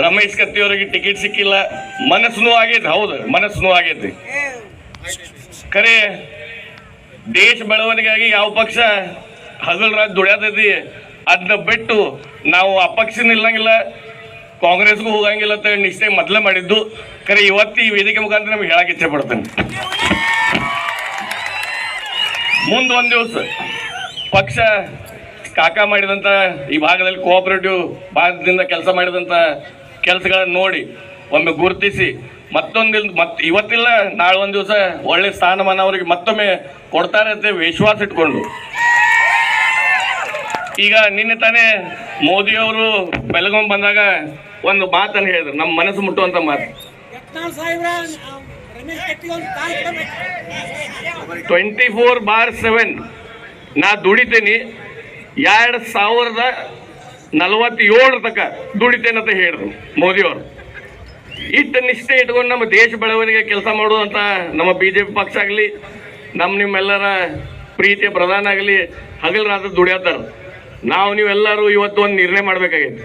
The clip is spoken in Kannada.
ರಮೇಶ್ ಕತ್ತಿ ಅವರಿಗೆ ಟಿಕೆಟ್ ಸಿಕ್ಕಿಲ್ಲ, ಮನಸ್ಸು ಆಗೈತಿ. ಹೌದು, ಮನಸ್ಸು ಆಗೈತಿ. ಖರೆ ದೇಶ ಬೆಳವಣಿಗೆಗಾಗಿ ಯಾವ ಪಕ್ಷ ಹಗಲ್ ರಾತ್ ದುಡಿಯತೈತಿ ಅದನ್ನ ಬಿಟ್ಟು ನಾವು ಅಪಕ್ಷ ನಿಲ್ಲಂಗಿಲ್ಲ, ಕಾಂಗ್ರೆಸ್ಗೂ ಹೋಗಂಗಿಲ್ಲ ಅಂತ ನಿಶ್ಚಯ ಮೊದಲೇ ಮಾಡಿದ್ದು. ಖರೆ ಇವತ್ತು ಈ ವೇದಿಕೆ ಮುಖಾಂತರ ನಮ್ಗೆ ಹೇಳಕ್ಕೆ ಇಚ್ಛೆ ಪಡ್ತೇನೆ. ಮುಂದೊಂದು ದಿವಸ ಪಕ್ಷ ಕಾಕ ಮಾಡಿದಂಥ ಈ ಭಾಗದಲ್ಲಿ ಕೋಆಪರೇಟಿವ್ ಭಾಗದಿಂದ ಕೆಲಸ ಮಾಡಿದಂಥ ಕೆಲಸಗಳನ್ನು ನೋಡಿ ಒಮ್ಮೆ ಗುರುತಿಸಿ ಇವತ್ತಿಲ್ಲ ನಾಳೆ ಒಂದು ದಿವಸ ಒಳ್ಳೆ ಸ್ಥಾನಮಾನ ಅವರಿಗೆ ಮತ್ತೊಮ್ಮೆ ಕೊಡ್ತಾರೆ ಅಂತ ವಿಶ್ವಾಸ ಇಟ್ಕೊಂಡು, ಈಗ ನಿನ್ನೆ ತಾನೇ ಮೋದಿಯವರು ಬೆಳಗಾಂ ಬಂದಾಗ ಒಂದು ಮಾತನ್ನು ಹೇಳಿದ್ರು, ನಮ್ಮ ಮನಸ್ಸು ಮುಟ್ಟುವಂಥ ಮಾತು. 24/7 ನಾ ದುಡಿತೇನೆ, 2047 ತನಕ ದುಡಿತೇನೆ ಅಂತ ಹೇಳಿದ್ರು ಮೋದಿಯವರು. ಇಷ್ಟು ನಿಷ್ಠೆ ಇಟ್ಕೊಂಡು ನಮ್ಮ ದೇಶ ಬೆಳವಣಿಗೆ ಕೆಲಸ ಮಾಡುವಂಥ ನಮ್ಮ BJP ಪಕ್ಷ ಆಗಲಿ, ನಿಮ್ಮೆಲ್ಲರ ಪ್ರೀತಿಯ ಪ್ರಧಾನ ಆಗಲಿ ಹಗಲು ರಾತ್ರಿ ದುಡಿಯತ್ತಾರ. ನೀವೆಲ್ಲರೂ ಇವತ್ತು ಒಂದು ನಿರ್ಣಯ ಮಾಡಬೇಕಾಗೈತಿ.